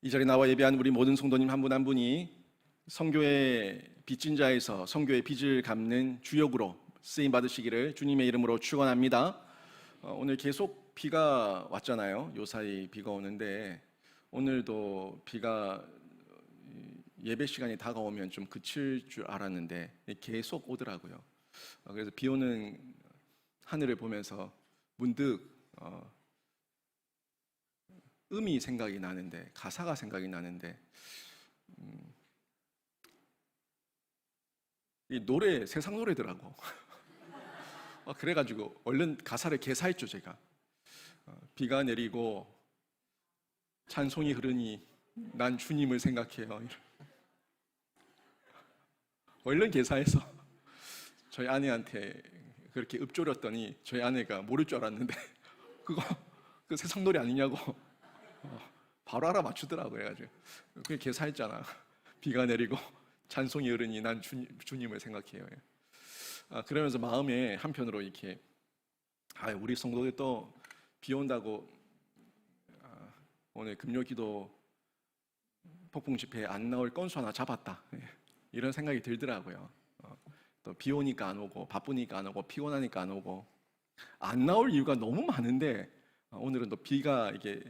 이 자리에 나와 예배한 우리 모든 성도님 한 분 한 분이 선교의 빚진 자에서 선교의 빚을 갚는 주역으로 쓰임 받으시기를 주님의 이름으로 축원합니다. 오늘 계속 비가 왔잖아요. 요사이 비가 오는데 오늘도 비가 예배 시간이 다가오면 좀 그칠 줄 알았는데 계속 오더라고요. 그래서 비 오는 하늘을 보면서 문득 음이 생각이 나는데, 가사가 생각이 나는데, 이 노래 세상 노래더라고. 그래가지고 얼른 가사를 개사했죠 제가. 비가 내리고 찬송이 흐르니 난 주님을 생각해요. 얼른 개사해서 저희 아내한테 그렇게 읊조렸더니 저희 아내가 모를 줄 알았는데 그거 그 세상 노래 아니냐고 바로 알아맞추더라고요. 해가지고 그게 개사했잖아. 비가 내리고 찬송이 흐르니 난 주님을 생각해요. 그러면서 마음에 한편으로 이렇게 우리 성도들 또 비 온다고 오늘 금요기도 폭풍 집회에 안 나올 건수 하나 잡았다, 이런 생각이 들더라고요. 또 비 오니까 안 오고 바쁘니까 안 오고 피곤하니까 안 오고 안 나올 이유가 너무 많은데 오늘은 또 비가 이게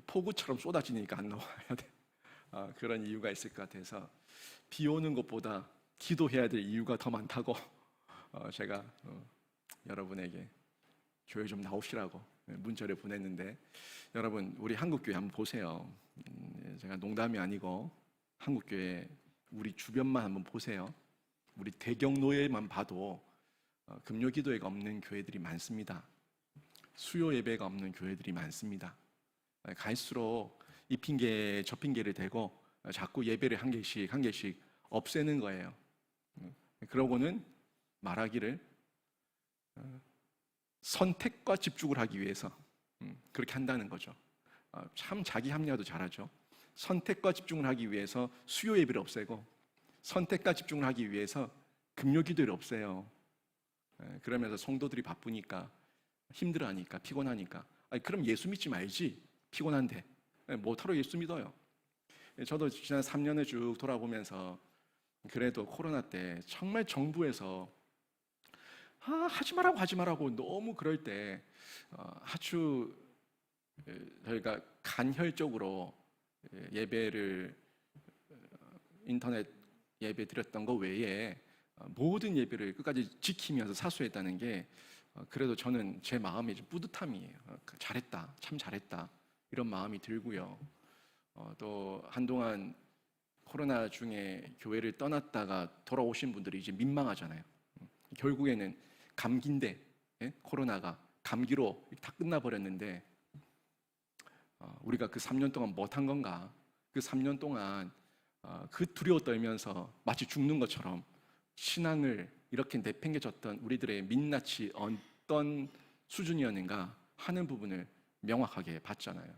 폭우처럼 쏟아지니까 안 나와야 돼. 그런 이유가 있을 것 같아서 비 오는 것보다 기도해야 될 이유가 더 많다고 제가 여러분에게 교회 좀 나오시라고 문자를 보냈는데, 여러분 우리 한국교회 한번 보세요. 제가 농담이 아니고 한국교회 우리 주변만 한번 보세요. 우리 대경로에만 봐도 금요기도회가 없는 교회들이 많습니다. 수요 예배가 없는 교회들이 많습니다. 갈수록 이 핑계 저 핑계를 대고 자꾸 예배를 한 개씩 없애는 거예요. 그러고는 말하기를 선택과 집중을 하기 위해서 그렇게 한다는 거죠. 참 자기 합리화도 잘하죠. 선택과 집중을 하기 위해서 수요 예배를 없애고 선택과 집중을 하기 위해서 금요 기도를 없애요. 그러면서 성도들이 바쁘니까 힘들어하니까 피곤하니까 그럼 예수 믿지 말지. 피곤한데 못하러 예수 믿어요. 저도 지난 3년을 쭉 돌아보면서 그래도 코로나 때 정말 정부에서 하지 말라고 너무 그럴 때 아주 저희가 간헐적으로 예배를 인터넷 예배 드렸던 거 외에 모든 예배를 끝까지 지키면서 사수했다는 게 그래도 저는 제 마음에 좀 뿌듯함이에요. 잘했다, 참 잘했다, 이런 마음이 들고요. 또 한동안 코로나 중에 교회를 떠났다가 돌아오신 분들이 이제 민망하잖아요. 결국에는 감기인데, 코로나가 감기로 다 끝나버렸는데 우리가 그 3년 동안 못한 건가? 그 3년 동안 그 두려워 떨면서 마치 죽는 것처럼 신앙을 이렇게 내팽개쳤던 우리들의 민낯이 어떤 수준이었는가 하는 부분을 명확하게 봤잖아요.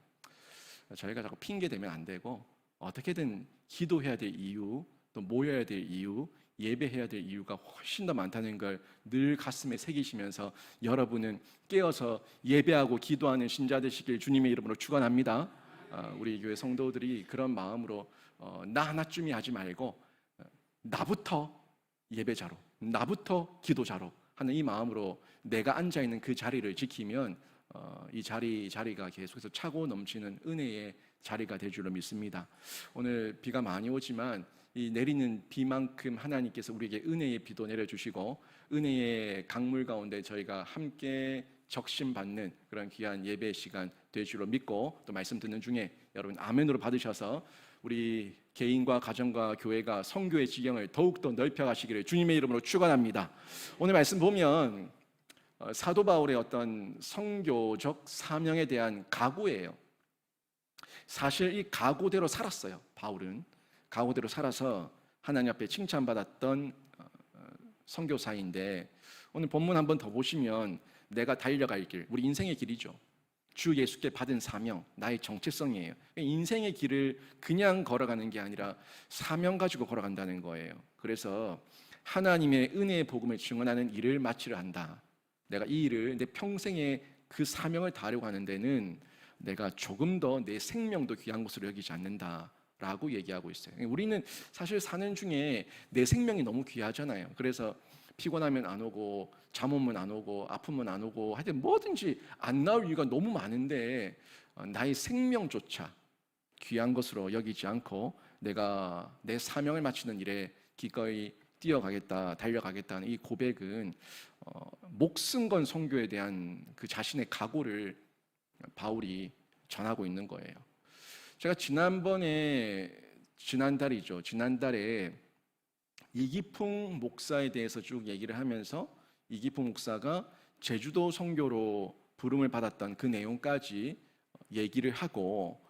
저희가 자꾸 핑계 대면 안 되고 어떻게든 기도해야 될 이유, 또 모여야 될 이유, 예배해야 될 이유가 훨씬 더 많다는 걸 늘 가슴에 새기시면서 여러분은 깨어서 예배하고 기도하는 신자 되시길 주님의 이름으로 축원합니다. 우리 교회 성도들이 그런 마음으로 나 하나쯤이 하지 말고 나부터 예배자로, 나부터 기도자로 하는 이 마음으로 내가 앉아있는 그 자리를 지키면 이 자리가 계속해서 차고 넘치는 은혜의 자리가 될 줄로 믿습니다. 오늘 비가 많이 오지만 이 내리는 비만큼 하나님께서 우리에게 은혜의 비도 내려주시고 은혜의 강물 가운데 저희가 함께 적심받는 그런 귀한 예배 시간 될 줄로 믿고, 또 말씀 듣는 중에 여러분 아멘으로 받으셔서 우리 개인과 가정과 교회가 선교의 지경을 더욱더 넓혀가시기를 주님의 이름으로 축원합니다. 오늘 말씀 보면 사도 바울의 어떤 선교적 사명에 대한 각오예요. 사실 이 각오대로 살았어요. 바울은 각오대로 살아서 하나님 앞에 칭찬받았던 선교사인데, 오늘 본문 한번 더 보시면 내가 달려갈 길, 우리 인생의 길이죠. 주 예수께 받은 사명, 나의 정체성이에요. 인생의 길을 그냥 걸어가는 게 아니라 사명 가지고 걸어간다는 거예요. 그래서 하나님의 은혜의 복음을 증언하는 일을 마치려 한다. 내가 이 일을 내 평생에 그 사명을 다하려고 하는 데는 내가 조금 더 내 생명도 귀한 것으로 여기지 않는다라고 얘기하고 있어요. 우리는 사실 사는 중에 내 생명이 너무 귀하잖아요. 그래서 피곤하면 안 오고 잠 오면 안 오고 아프면 안 오고 하여튼 뭐든지 안 나올 이유가 너무 많은데 나의 생명조차 귀한 것으로 여기지 않고 내가 내 사명을 마치는 일에 기꺼이 뛰어가겠다, 달려가겠다는 이 고백은 목숨 건 선교에 대한 그 자신의 각오를 바울이 전하고 있는 거예요. 제가 지난달에 이기풍 목사에 대해서 쭉 얘기를 하면서 이기풍 목사가 제주도 선교로 부름을 받았던 그 내용까지 얘기를 하고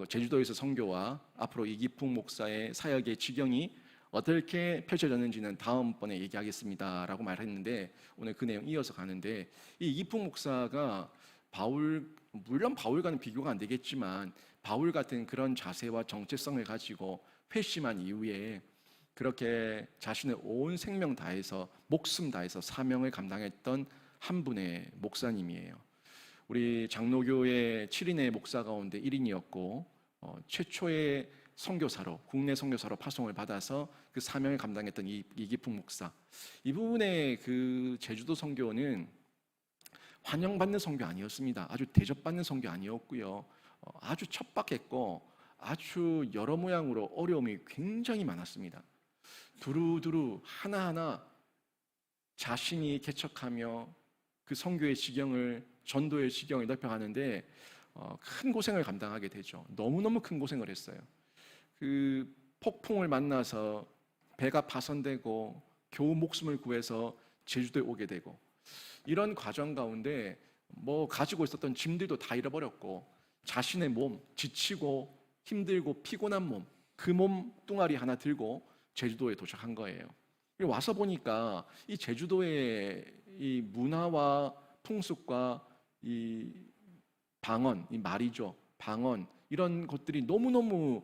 제주도에서 선교와 앞으로 이기풍 목사의 사역의 지경이 어떻게 펼쳐졌는지는 다음번에 얘기하겠습니다라고 말했는데 오늘 그 내용 이어서 가는데 이 이기풍 목사가 물론 바울과는 비교가 안 되겠지만 바울 같은 그런 자세와 정체성을 가지고 회심한 이후에 그렇게 자신의 온 생명 다해서 목숨 다해서 사명을 감당했던 한 분의 목사님이에요. 우리 장로교의 7인의 목사 가운데 1인이었고 최초의 선교사로 국내 선교사로 파송을 받아서 그 사명을 감당했던 이기풍 목사. 이분의 그 제주도 선교는 환영받는 선교 아니었습니다. 아주 대접받는 선교 아니었고요. 아주 척박했고 아주 여러 모양으로 어려움이 굉장히 많았습니다. 두루두루 하나하나 자신이 개척하며 그 선교의 지경을 전도의 지경을 넓혀가는데 큰 고생을 감당하게 되죠. 너무너무 큰 고생을 했어요. 그 폭풍을 만나서 배가 파손되고 겨우 목숨을 구해서 제주도에 오게 되고 이런 과정 가운데 뭐 가지고 있었던 짐들도 다 잃어버렸고 자신의 몸, 지치고 힘들고 피곤한 몸, 그 몸 뚱아리 하나 들고 제주도에 도착한 거예요. 와서 보니까 이 제주도의 이 문화와 풍습과 이 방언, 이 말이죠. 방언 이런 것들이 너무너무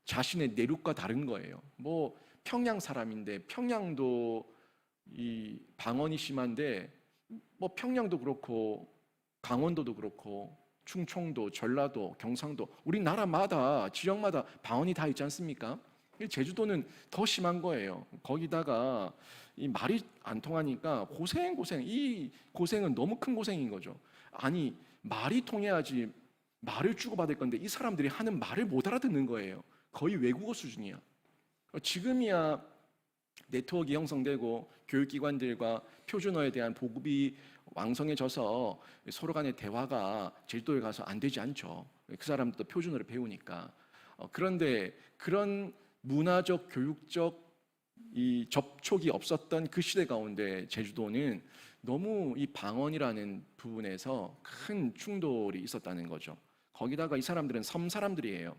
자신의 내륙과 다른 거예요. 뭐 평양 사람인데 평양도 이 방언이 심한데 뭐 평양도 그렇고 강원도도 그렇고 충청도, 전라도, 경상도 우리나라마다 지역마다 방언이 다 있지 않습니까? 제주도는 더 심한 거예요. 거기다가 이 말이 안 통하니까 이 고생은 너무 큰 고생인 거죠. 아니 말이 통해야지 말을 주고받을 건데 이 사람들이 하는 말을 못 알아듣는 거예요. 거의 외국어 수준이야. 지금이야 네트워크 형성되고 교육기관들과 표준어에 대한 보급이 왕성해져서 서로 간의 대화가 제주도에 가서 안 되지 않죠. 그 사람도 표준어를 배우니까. 그런데 그런 문화적, 교육적 이 접촉이 없었던 그 시대 가운데 제주도는 너무 이 방언이라는 부분에서 큰 충돌이 있었다는 거죠. 거기다가 이 사람들은 섬 사람들이에요.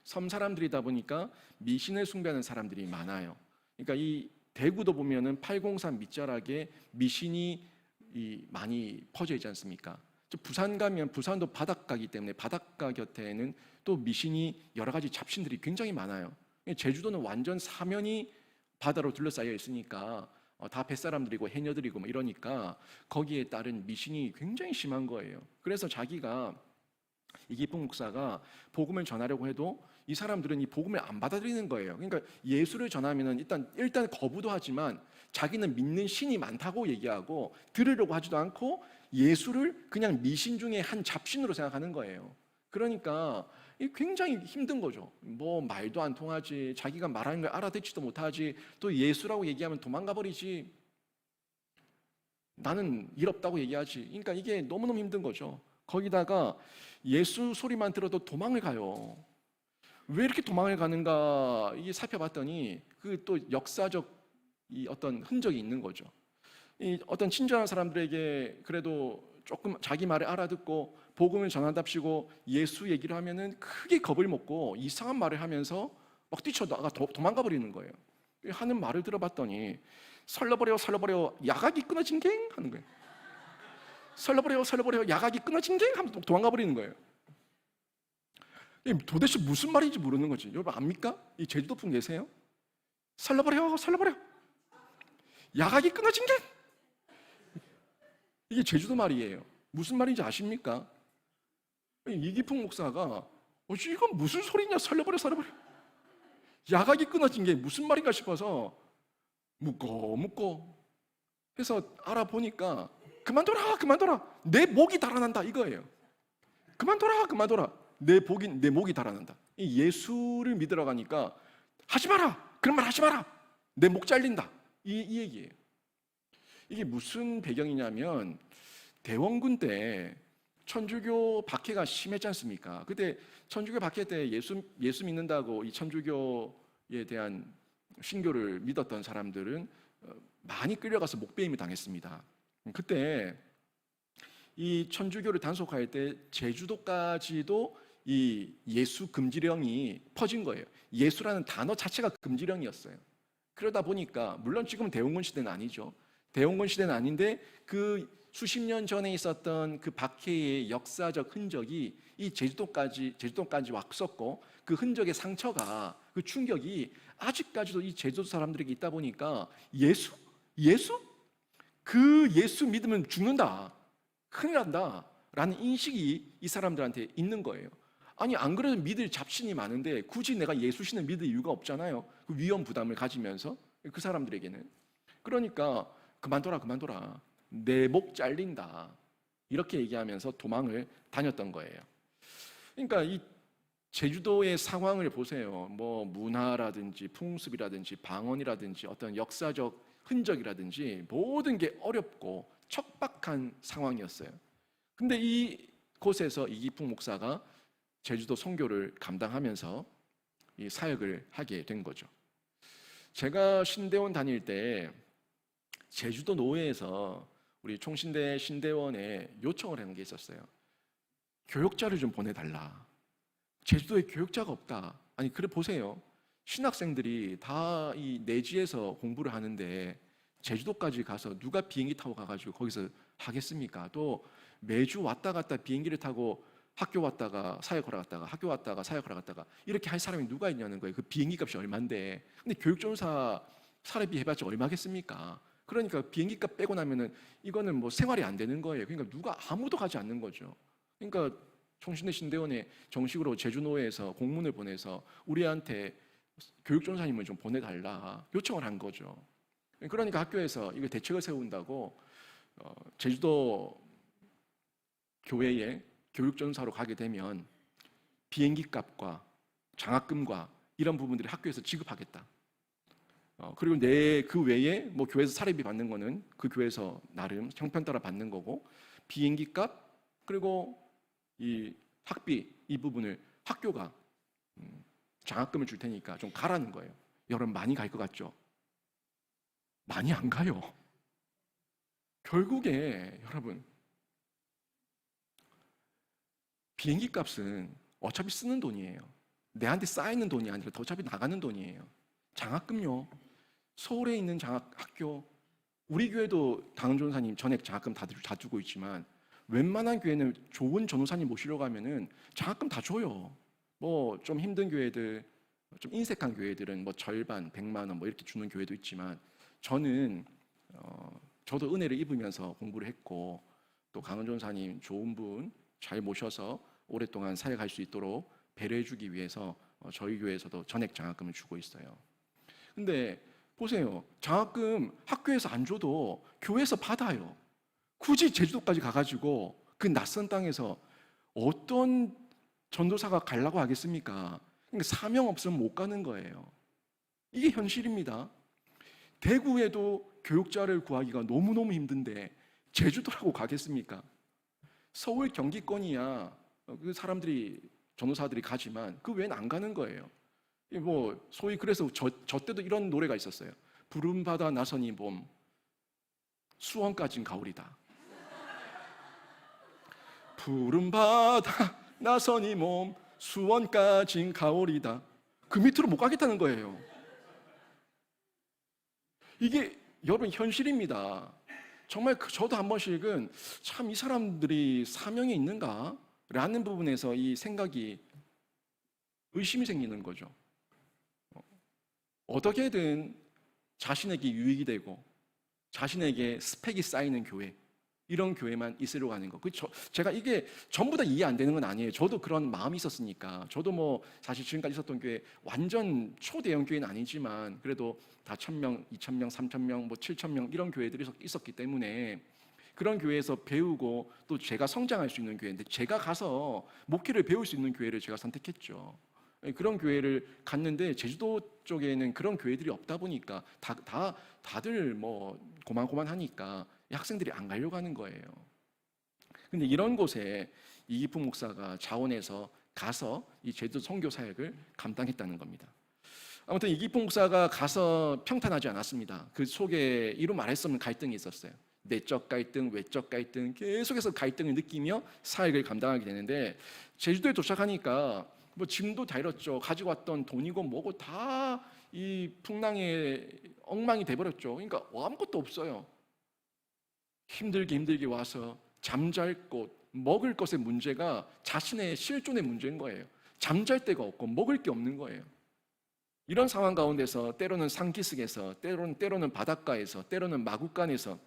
섬 사람들이다 보니까 미신을 숭배하는 사람들이 많아요. 그러니까 이 대구도 보면은 803 밑자락에 미신이 많이 퍼져 있지 않습니까? 부산 가면 부산도 바닷가이기 때문에 바닷가 곁에는 또 미신이 여러 가지 잡신들이 굉장히 많아요. 제주도는 완전 사면이 바다로 둘러싸여 있으니까 다 뱃사람들이고 해녀들이고 뭐 이러니까 거기에 따른 미신이 굉장히 심한 거예요. 그래서 자기가 이기풍 목사가 복음을 전하려고 해도 이 사람들은 이 복음을 안 받아들이는 거예요. 그러니까 예수를 전하면은 일단 거부도 하지만 자기는 믿는 신이 많다고 얘기하고 들으려고 하지도 않고 예수를 그냥 미신 중에 한 잡신으로 생각하는 거예요. 그러니까 굉장히 힘든 거죠. 뭐 말도 안 통하지, 자기가 말하는 걸 알아듣지도 못하지, 또 예수라고 얘기하면 도망가 버리지, 나는 일 없다고 얘기하지. 그러니까 이게 너무너무 힘든 거죠. 거기다가 예수 소리만 들어도 도망을 가요. 왜 이렇게 도망을 가는가 이게 살펴봤더니 그 또 역사적 이 어떤 흔적이 있는 거죠. 이 어떤 친절한 사람들에게 그래도 조금 자기 말을 알아듣고 복음을 전한답시고 예수 얘기를 하면은 크게 겁을 먹고 이상한 말을 하면서 막 뛰쳐나가 도망가 버리는 거예요. 하는 말을 들어봤더니 설러버려 야각이 끊어진 갱 하는 거예요. 설러버려 야각이 끊어진 갱 하면서 도망가 버리는 거예요. 도대체 무슨 말인지 모르는 거지. 여러분 압니까? 이 제주도풍 계세요? 설러버려 야각이 끊어진 게 이게 제주도 말이에요. 무슨 말인지 아십니까? 이기풍 목사가 이건 무슨 소리냐, 설레버려. 야각이 끊어진 게 무슨 말인가 싶어서 묻고 해서 알아보니까 그만둬라 내 목이 달아난다 이거예요. 그만둬라 내 목이 달아난다. 이 예수를 믿으러 가니까 하지 마라, 그런 말 하지 마라, 내 목 잘린다, 이 얘기예요. 이게 무슨 배경이냐면 대원군 때 천주교 박해가 심했지 않습니까? 그때 천주교 박해 때 예수 믿는다고 이 천주교에 대한 신교를 믿었던 사람들은 많이 끌려가서 목베임을 당했습니다. 그때 이 천주교를 단속할 때 제주도까지도 이 예수 금지령이 퍼진 거예요. 예수라는 단어 자체가 금지령이었어요. 그러다 보니까 물론 지금 대원군 시대는 아니죠. 대원군 시대는 아닌데 그 수십 년 전에 있었던 그 박해의 역사적 흔적이 이 제주도까지 왔었고, 그 흔적의 상처가, 그 충격이 아직까지도 이 제주도 사람들에게 있다 보니까 예수? 그 예수 믿으면 죽는다, 큰일 난다 라는 인식이 이 사람들한테 있는 거예요. 아니 안 그래도 믿을 잡신이 많은데 굳이 내가 예수신을 믿을 이유가 없잖아요. 그 위험 부담을 가지면서 그 사람들에게는. 그러니까 그만둬라 내 목 잘린다 이렇게 얘기하면서 도망을 다녔던 거예요. 그러니까 이 제주도의 상황을 보세요. 뭐 문화라든지 풍습이라든지 방언이라든지 어떤 역사적 흔적이라든지 모든 게 어렵고 척박한 상황이었어요. 근데 이 곳에서 이기풍 목사가 제주도 선교를 감당하면서 이 사역을 하게 된 거죠. 제가 신대원 다닐 때 제주도 노회에서 우리 총신대 신대원에 요청을 하는 게 있었어요. 교육자를 좀 보내달라. 제주도에 교육자가 없다. 아니 그래 보세요. 신학생들이 다 이 내지에서 공부를 하는데 제주도까지 가서 누가 비행기 타고 가가지고 거기서 하겠습니까? 또 매주 왔다 갔다 비행기를 타고 학교 왔다가 사역하러 갔다가 학교 왔다가 사역하러 갔다가 이렇게 할 사람이 누가 있냐는 거예요. 그 비행기 값이 얼만데. 근데 교육전사 사례비 해봤자 얼마겠습니까? 그러니까 비행기 값 빼고 나면은 이거는 뭐 생활이 안 되는 거예요. 그러니까 누가 아무도 가지 않는 거죠. 그러니까 총신대 신대원에 정식으로 제주노회에서 공문을 보내서 우리한테 교육전사님을 좀 보내달라 요청을 한 거죠. 그러니까 학교에서 이거 대책을 세운다고 제주도 교회에 교육전사로 가게 되면 비행기 값과 장학금과 이런 부분들이 학교에서 지급하겠다. 그리고 그 외에 뭐 교회에서 사례비 받는 거는 그 교회에서 나름 형편 따라 받는 거고, 비행기 값 그리고 이 학비 이 부분을 학교가 장학금을 줄 테니까 좀 가라는 거예요. 여러분 많이 갈 것 같죠? 많이 안 가요. 결국에 여러분 비행기 값은 어차피 쓰는 돈이에요. 내한테 쌓이는 돈이 아니라 어차피 나가는 돈이에요. 장학금요. 서울에 있는 학교, 우리 교회도 당은 전도사님 전액 장학금 다 주고 있지만 웬만한 교회는 좋은 전도사님 모시려고 하면은 장학금 다 줘요. 뭐 좀 힘든 교회들, 좀 인색한 교회들은 뭐 절반, 100만 원 뭐 이렇게 주는 교회도 있지만 저는 저도 은혜를 입으면서 공부를 했고 또 강은 전도사님 좋은 분 잘 모셔서 오랫동안 사역할 수 있도록 배려해주기 위해서 저희 교회에서도 전액 장학금을 주고 있어요. 근데 보세요. 장학금 학교에서 안 줘도 교회에서 받아요. 굳이 제주도까지 가가지고 그 낯선 땅에서 어떤 전도사가 가려고 하겠습니까? 그러니까 사명 없으면 못 가는 거예요. 이게 현실입니다. 대구에도 교육자를 구하기가 너무너무 힘든데 제주도라고 가겠습니까? 서울 경기권이야 그 사람들이 전도사들이 가지만 그 외에는 안 가는 거예요. 뭐 소위 그래서 저 때도 이런 노래가 있었어요. 푸른 바다 나선이 봄 수원까진 가오리다. 푸른 바다 나선이 몸 수원까진 가오리다. 그 밑으로 못 가겠다는 거예요. 이게 여러분 현실입니다. 정말 저도 한 번씩은 참 이 사람들이 사명이 있는가? 라는 부분에서 이 생각이 의심이 생기는 거죠. 어떻게든 자신에게 유익이 되고 자신에게 스펙이 쌓이는 교회, 이런 교회만 있으려고 하는 거. 제가 이게 전부 다 이해 안 되는 건 아니에요. 저도 그런 마음이 있었으니까. 저도 뭐 사실 지금까지 있었던 교회 완전 초대형 교회는 아니지만 그래도 다 1,000명, 2,000명, 3,000명, 뭐 7,000명 이런 교회들이 있었기 때문에 그런 교회에서 배우고 또 제가 성장할 수 있는 교회인데 제가 가서 목회를 배울 수 있는 교회를 제가 선택했죠. 그런 교회를 갔는데 제주도 쪽에는 그런 교회들이 없다 보니까 다들 뭐 고만고만하니까 학생들이 안 가려고 하는 거예요. 근데 이런 곳에 이기풍 목사가 자원해서 가서 이 제주도 선교 사역을 감당했다는 겁니다. 아무튼 이기풍 목사가 가서 평탄하지 않았습니다. 그 속에 이루 말할 수 없는 갈등이 있었어요. 내적 갈등, 외적 갈등, 계속해서 갈등을 느끼며 사역을 감당하게 되는데 제주도에 도착하니까 뭐 짐도 다 잃었죠. 가지고 왔던 돈이고 뭐고 다 이 풍랑에 엉망이 돼버렸죠. 그러니까 아무것도 없어요. 힘들게 와서 잠잘 곳, 먹을 것의 문제가 자신의 실존의 문제인 거예요. 잠잘 데가 없고 먹을 게 없는 거예요. 이런 상황 가운데서 때로는 산기슭에서 때로는 바닷가에서 때로는 마구간에서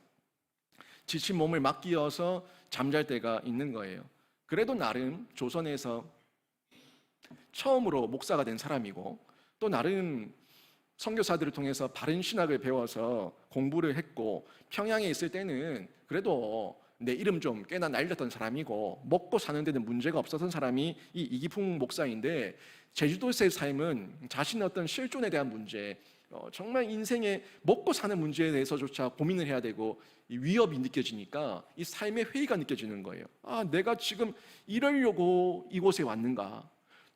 지친 몸을 맡기어서 잠잘 때가 있는 거예요. 그래도 나름 조선에서 처음으로 목사가 된 사람이고 또 나름 선교사들을 통해서 바른 신학을 배워서 공부를 했고 평양에 있을 때는 그래도 내 이름 좀 꽤나 날렸던 사람이고 먹고 사는 데는 문제가 없었던 사람이 이 이기풍 목사인데 제주도에서의 삶은 자신의 어떤 실존에 대한 문제, 정말 인생의 먹고 사는 문제에 대해서조차 고민을 해야 되고 이 위협이 느껴지니까 이 삶의 회의가 느껴지는 거예요. 아, 내가 지금 이러려고 이곳에 왔는가?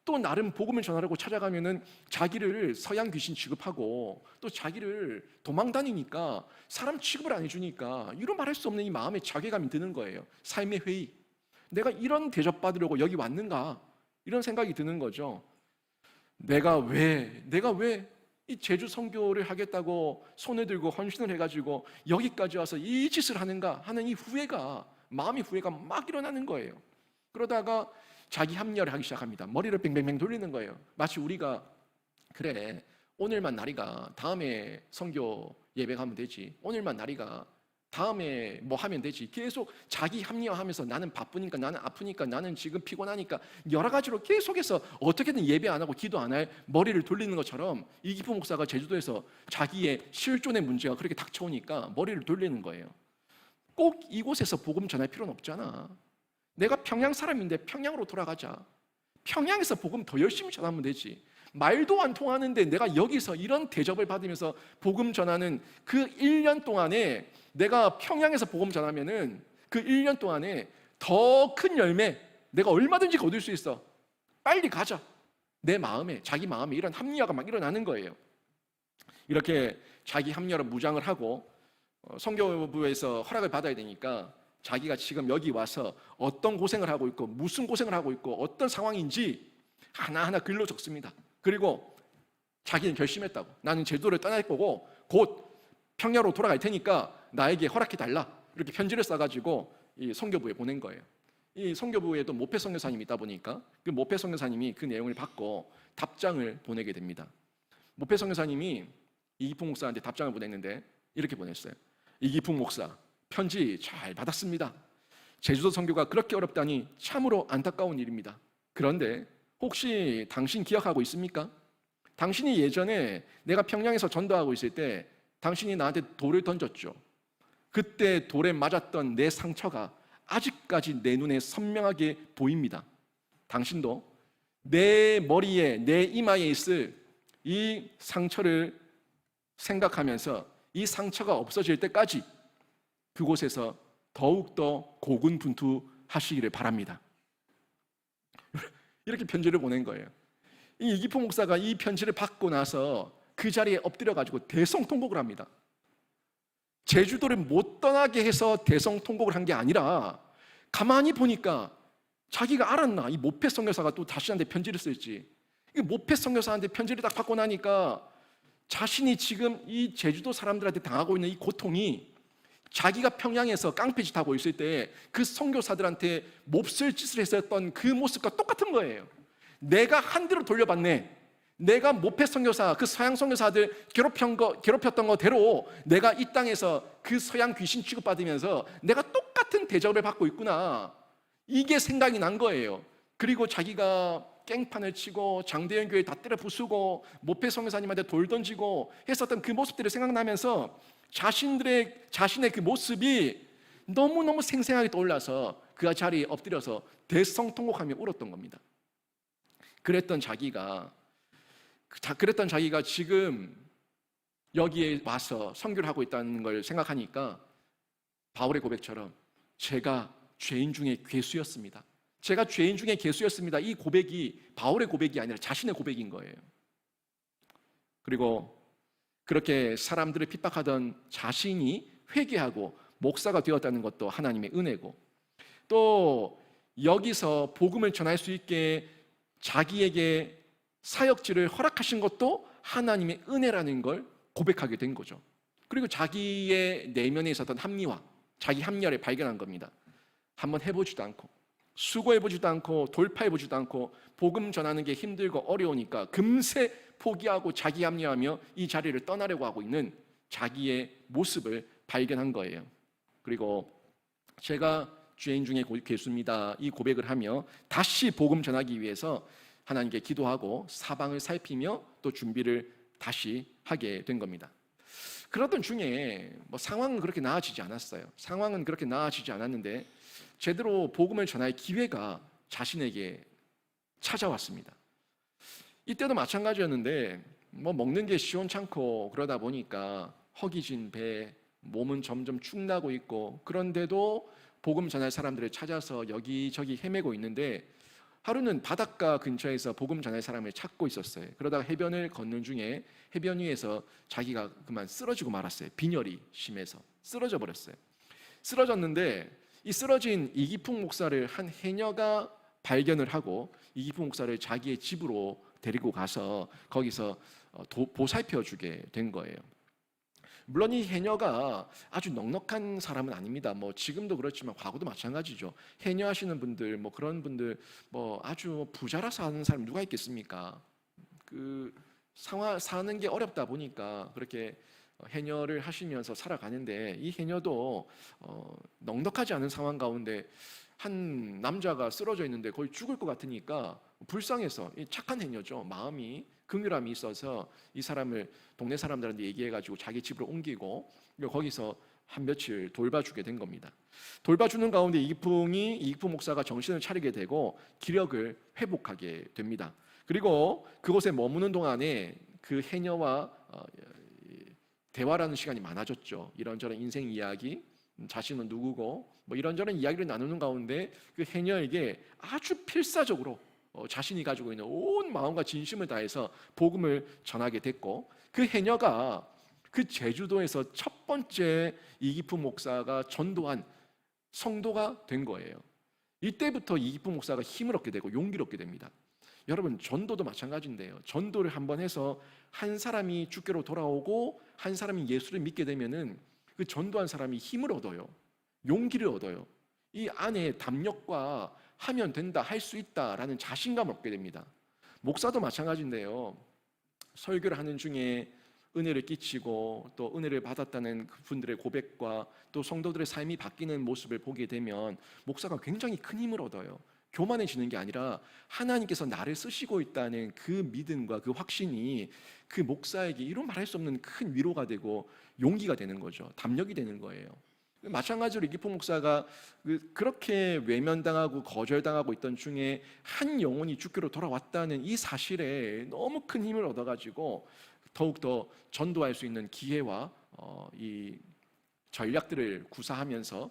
또 나름 복음을 전하려고 찾아가면은 자기를 서양 귀신 취급하고 또 자기를 도망 다니니까 사람 취급을 안 해주니까 이루 말할 수 없는 이 마음의 자괴감이 드는 거예요. 삶의 회의. 내가 이런 대접받으려고 여기 왔는가? 이런 생각이 드는 거죠. 내가 왜 이 제주 선교를 하겠다고 손을 들고 헌신을 해가지고 여기까지 와서 이 짓을 하는가 하는 이 마음의 후회가 막 일어나는 거예요. 그러다가 자기 합리화를 하기 시작합니다. 머리를 뱅뱅뱅 돌리는 거예요. 마치 우리가 그래 오늘만 날이가 다음에 선교 예배 가면 되지. 오늘만 날이가 다음에 뭐 하면 되지. 계속 자기 합리화하면서 나는 바쁘니까 나는 아프니까 나는 지금 피곤하니까 여러 가지로 계속해서 어떻게든 예배 안 하고 기도 안 할 머리를 돌리는 것처럼 이기풍 목사가 제주도에서 자기의 실존의 문제가 그렇게 닥쳐오니까 머리를 돌리는 거예요. 꼭 이곳에서 복음 전할 필요는 없잖아. 내가 평양 사람인데 평양으로 돌아가자. 평양에서 복음 더 열심히 전하면 되지. 말도 안 통하는데 내가 여기서 이런 대접을 받으면서 복음 전하는 그 1년 동안에 내가 평양에서 복음 전하면은 그 1년 동안에 더 큰 열매 내가 얼마든지 거둘 수 있어. 빨리 가자. 내 마음에, 자기 마음에 이런 합리화가 막 일어나는 거예요. 이렇게 자기 합리화로 무장을 하고 선교부에서 허락을 받아야 되니까 자기가 지금 여기 와서 어떤 고생을 하고 있고 무슨 고생을 하고 있고 어떤 상황인지 하나하나 글로 적습니다. 그리고 자기는 결심했다고. 나는 제주도를 떠날 거고 곧 평양으로 돌아갈 테니까 나에게 허락해달라. 이렇게 편지를 써가지고 이 선교부에 보낸 거예요. 이 선교부에도 모패 선교사님이 있다 보니까 그 모패 선교사님이 그 내용을 받고 답장을 보내게 됩니다. 모패 선교사님이 이기풍 목사한테 답장을 보냈는데 이렇게 보냈어요. 이기풍 목사, 편지 잘 받았습니다. 제주도 선교가 그렇게 어렵다니 참으로 안타까운 일입니다. 그런데 혹시 당신 기억하고 있습니까? 당신이 예전에 내가 평양에서 전도하고 있을 때 당신이 나한테 돌을 던졌죠. 그때 돌에 맞았던 내 상처가 아직까지 내 눈에 선명하게 보입니다. 당신도 내 머리에, 내 이마에 있을 이 상처를 생각하면서 이 상처가 없어질 때까지 그곳에서 더욱더 고군분투하시기를 바랍니다. 이렇게 편지를 보낸 거예요. 이 이기풍 목사가 이 편지를 받고 나서 그 자리에 엎드려가지고 대성통곡을 합니다. 제주도를 못 떠나게 해서 대성통곡을 한 게 아니라 가만히 보니까 자기가 알았나? 이 모패 선교사가 또 자신한테 편지를 쓸지. 이 모패 선교사한테 편지를 딱 받고 나니까 자신이 지금 이 제주도 사람들한테 당하고 있는 이 고통이 자기가 평양에서 깡패짓 하고 있을 때 그 선교사들한테 몹쓸 짓을 했었던 그 모습과 똑같은 거예요. 내가 한 대로 돌려받네. 내가 모패 선교사, 그 서양 선교사들 괴롭혔던 거대로 내가 이 땅에서 그 서양 귀신 취급받으면서 내가 똑같은 대접을 받고 있구나. 이게 생각이 난 거예요. 그리고 자기가 깽판을 치고 장대현 교회 다 때려 부수고 모패 선교사님한테 돌 던지고 했었던 그 모습들이 생각나면서 자신의 그 모습이 너무너무 생생하게 떠올라서 그 자리에 엎드려서 대성통곡하며 울었던 겁니다. 그랬던 자기가 지금 여기에 와서 선교를 하고 있다는 걸 생각하니까 바울의 고백처럼 제가 죄인 중에 괴수였습니다. 제가 죄인 중에 괴수였습니다. 이 고백이 바울의 고백이 아니라 자신의 고백인 거예요. 그리고 그렇게 사람들을 핍박하던 자신이 회개하고 목사가 되었다는 것도 하나님의 은혜고, 또 여기서 복음을 전할 수 있게 자기에게 사역지를 허락하신 것도 하나님의 은혜라는 걸 고백하게 된 거죠. 그리고 자기의 내면에 있었던 합리화, 자기 합리화를 발견한 겁니다. 한번 해보지도 않고 수고해보지도 않고 돌파해보지도 않고 복음 전하는 게 힘들고 어려우니까 금세 포기하고 자기 합리화하며 이 자리를 떠나려고 하고 있는 자기의 모습을 발견한 거예요. 그리고 제가 죄인 중에 괴수입니다, 이 고백을 하며 다시 복음 전하기 위해서 하나님께 기도하고 사방을 살피며 또 준비를 다시 하게 된 겁니다. 그러던 중에 상황은 그렇게 나아지지 않았어요. 상황은 그렇게 나아지지 않았는데 제대로 복음을 전할 기회가 자신에게 찾아왔습니다. 이때도 마찬가지였는데 먹는 게 시원찮고 그러다 보니까 허기진 배, 몸은 점점 축나고 있고, 그런데도 복음 전할 사람들을 찾아서 여기저기 헤매고 있는데 하루는 바닷가 근처에서 복음 전할 사람을 찾고 있었어요. 그러다가 해변을 걷는 중에 해변 위에서 자기가 그만 쓰러지고 말았어요. 빈혈이 심해서 쓰러져 버렸어요. 쓰러졌는데 이 쓰러진 이기풍 목사를 한 해녀가 발견을 하고 이기풍 목사를 자기의 집으로 데리고 가서 거기서 보살펴 주게 된 거예요. 물론 이 해녀가 아주 넉넉한 사람은 아닙니다. 지금도 그렇지만 과거도 마찬가지죠. 해녀 하시는 분들, 그런 분들, 아주 부자라서 하는 사람 누가 있겠습니까? 사는 게 어렵다 보니까 그렇게 해녀를 하시면서 살아가는데, 이 해녀도 넉넉하지 않은 상황 가운데 한 남자가 쓰러져 있는데 거의 죽을 것 같으니까 불쌍해서, 착한 해녀죠. 마음이, 긍휼함이 있어서 이 사람을 동네 사람들한테 얘기해가지고 자기 집으로 옮기고 거기서 한 며칠 돌봐주게 된 겁니다. 돌봐주는 가운데 이기풍 목사가 정신을 차리게 되고 기력을 회복하게 됩니다. 그리고 그곳에 머무는 동안에 그 해녀와 대화라는 시간이 많아졌죠. 이런저런 인생 이야기, 자신은 누구고 이런저런 이야기를 나누는 가운데 그 해녀에게 아주 필사적으로 자신이 가지고 있는 온 마음과 진심을 다해서 복음을 전하게 됐고, 그 해녀가 그 제주도에서 첫 번째 이기풍 목사가 전도한 성도가 된 거예요. 이때부터 이기풍 목사가 힘을 얻게 되고 용기를 얻게 됩니다. 여러분, 전도도 마찬가지인데요. 전도를 한번 해서 한 사람이 주께로 돌아오고 한 사람이 예수를 믿게 되면은 그 전도한 사람이 힘을 얻어요. 용기를 얻어요. 이 안에 담력과 하면 된다, 할 수 있다라는 자신감을 얻게 됩니다. 목사도 마찬가지인데요. 설교를 하는 중에 은혜를 끼치고 또 은혜를 받았다는 그분들의 고백과 또 성도들의 삶이 바뀌는 모습을 보게 되면 목사가 굉장히 큰 힘을 얻어요. 교만해지는 게 아니라 하나님께서 나를 쓰시고 있다는 그 믿음과 그 확신이 그 목사에게 이루 말할 수 없는 큰 위로가 되고 용기가 되는 거죠. 담력이 되는 거예요. 마찬가지로 이기풍 목사가 그렇게 외면당하고 거절당하고 있던 중에 한 영혼이 주께로 돌아왔다는 이 사실에 너무 큰 힘을 얻어가지고 더욱더 전도할 수 있는 기회와 이 전략들을 구사하면서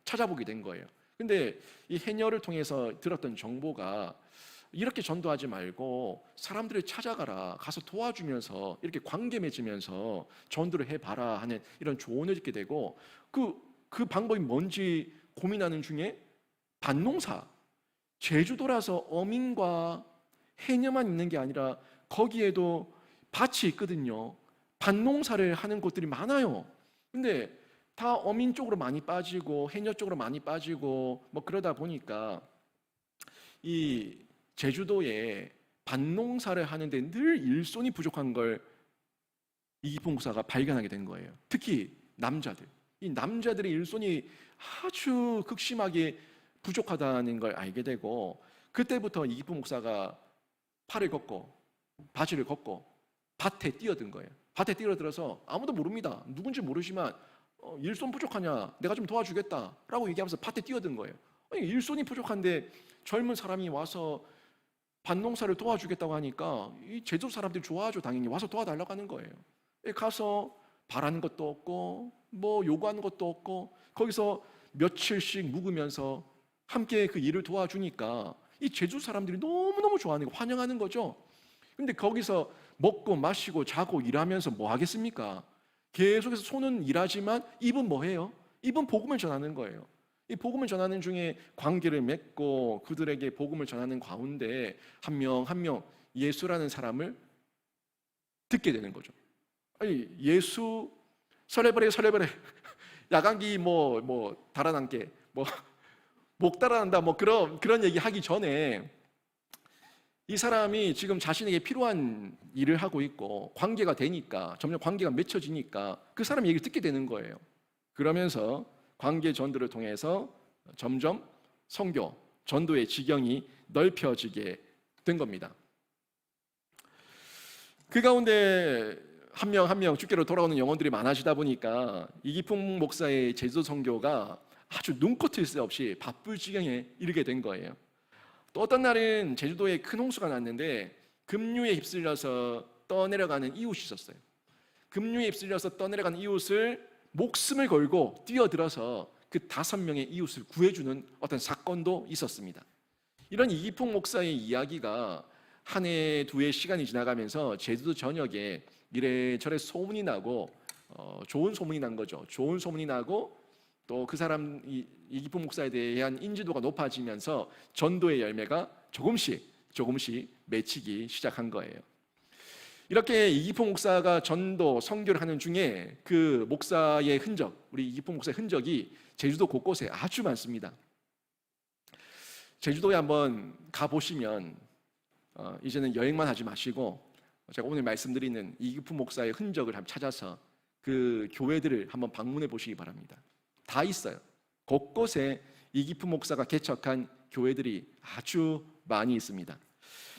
찾아보게 된 거예요. 근데 이 해녀를 통해서 들었던 정보가 이렇게 전도하지 말고 사람들을 찾아가라, 가서 도와주면서 이렇게 관계 맺으면서 전도를 해봐라 하는 이런 조언을 듣게 되고, 그 방법이 뭔지 고민하는 중에 밭농사, 제주도라서 어민과 해녀만 있는 게 아니라 거기에도 밭이 있거든요. 밭농사를 하는 곳들이 많아요. 근데 다 어민 쪽으로 많이 빠지고 해녀 쪽으로 많이 빠지고 그러다 보니까 이 제주도에 밭농사를 하는데 늘 일손이 부족한 걸 이기품 목사가 발견하게 된 거예요. 특히 남자들, 이 남자들의 일손이 아주 극심하게 부족하다는 걸 알게 되고, 그때부터 이기품 목사가 팔을 걷고 바지를 걷고 밭에 뛰어든 거예요. 밭에 뛰어들어서 아무도 모릅니다. 누군지 모르지만 일손 부족하냐? 내가 좀 도와주겠다 라고 얘기하면서 밭에 뛰어든 거예요. 아니, 일손이 부족한데 젊은 사람이 와서 밭농사를 도와주겠다고 하니까 이 제주 사람들이 좋아하죠. 당연히 와서 도와달라고 하는 거예요. 가서 바라는 것도 없고 뭐 요구하는 것도 없고 거기서 며칠씩 묵으면서 함께 그 일을 도와주니까 이 제주 사람들이 너무너무 좋아하는 거, 환영하는 거죠. 근데 거기서 먹고 마시고 자고 일하면서 뭐 하겠습니까? 계속해서 손은 일하지만 입은 뭐 해요? 입은 복음을 전하는 거예요. 이 복음을 전하는 중에 관계를 맺고 그들에게 복음을 전하는 가운데 한 명 한 명 예수라는 사람을 듣게 되는 거죠. 아니, 예수 설레버레 야간기 뭐 달아난게 목 달아난다 뭐 그런 얘기 하기 전에 이 사람이 지금 자신에게 필요한 일을 하고 있고 관계가 되니까 점점 관계가 맺혀지니까 그 사람 얘기를 듣게 되는 거예요. 그러면서 관계 전도를 통해서 점점 선교, 전도의 지경이 넓혀지게 된 겁니다. 그 가운데 한 명 한 명 주께로 돌아오는 영혼들이 많아지다 보니까 이기품 목사의 제주도 선교가 아주 눈코뜰 새 없이 바쁠 지경에 이르게 된 거예요. 또 어떤 날은 제주도에 큰 홍수가 났는데 급류에 휩쓸려서 떠내려가는 이웃이 있었어요. 급류에 휩쓸려서 떠내려가는 이웃을 목숨을 걸고 뛰어들어서 그 5명의 이웃을 구해주는 어떤 사건도 있었습니다. 이런 이기품 목사의 이야기가 한 해, 2해 시간이 지나가면서 제주도 전역에 이래저래 소문이 나고 좋은 소문이 난 거죠. 좋은 소문이 나고 또 그 사람 이기품 목사에 대한 인지도가 높아지면서 전도의 열매가 조금씩 맺히기 시작한 거예요. 이렇게 이기품 목사가 전도 선교를 하는 중에 그 목사의 흔적, 우리 이기품 목사의 흔적이 제주도 곳곳에 아주 많습니다. 제주도에 한번 가보시면 이제는 여행만 하지 마시고 제가 오늘 말씀드리는 이기품 목사의 흔적을 한번 찾아서 그 교회들을 한번 방문해 보시기 바랍니다. 다 있어요. 곳곳에 이기품 목사가 개척한 교회들이 아주 많이 있습니다.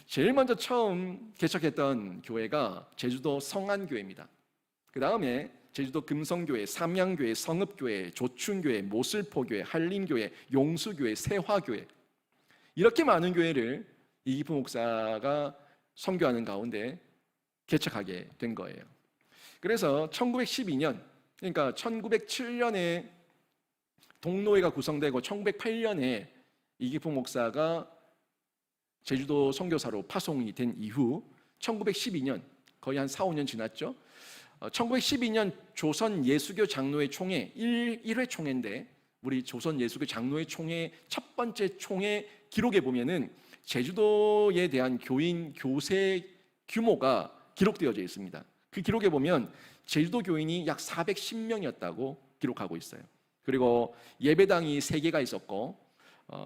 제일 먼저 처음 개척했던 교회가 제주도 성안교회입니다. 그 다음에 제주도 금성교회, 삼양교회, 성읍교회, 조춘교회, 모슬포교회, 한림교회, 용수교회, 세화교회, 이렇게 많은 교회를 이기품 목사가 선교하는 가운데 개척하게 된 거예요. 그래서 1912년, 그러니까 1907년에 동로회가 구성되고 1908년에 이기품 목사가 제주도 선교사로 파송이 된 이후 1912년, 거의 한 4, 5년 지났죠. 1912년 조선 예수교 장로회 총회 1회 총회인데 우리 조선 예수교 장로회 총회 첫 번째 총회 기록에 보면은 제주도에 대한 교인 교세 규모가 기록되어져 있습니다. 그 기록에 보면 제주도 교인이 약 410명이었다고 기록하고 있어요. 그리고 예배당이 3개가 있었고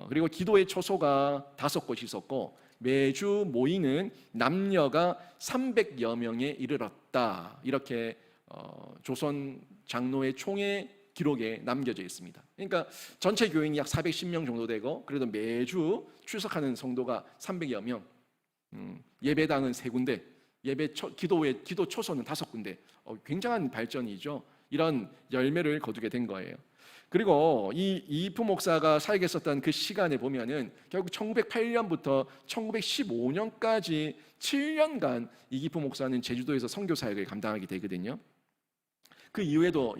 그리고 기도의 초소가 5곳이 있었고 매주 모이는 남녀가 300여 명에 이르렀다. 이렇게 조선 장로회 총회 기록에 남겨져 있습니다. 그러니까 전체 교인이 약 410명 정도 되고 그래도 매주 출석하는 성도가 300여 명, 예배당은 3군데, 기도 초소는 5군데. 굉장한 발전이죠. 이런 열매를 거두게 된 거예요. 그리고 이 이기품 목사가 사역했었던 그 시간에 보면은 결국 1908년부터 1915년까지 7년간 이기품 목사는 제주도에서 선교 사역을 감당하게 되거든요. 그 이후에도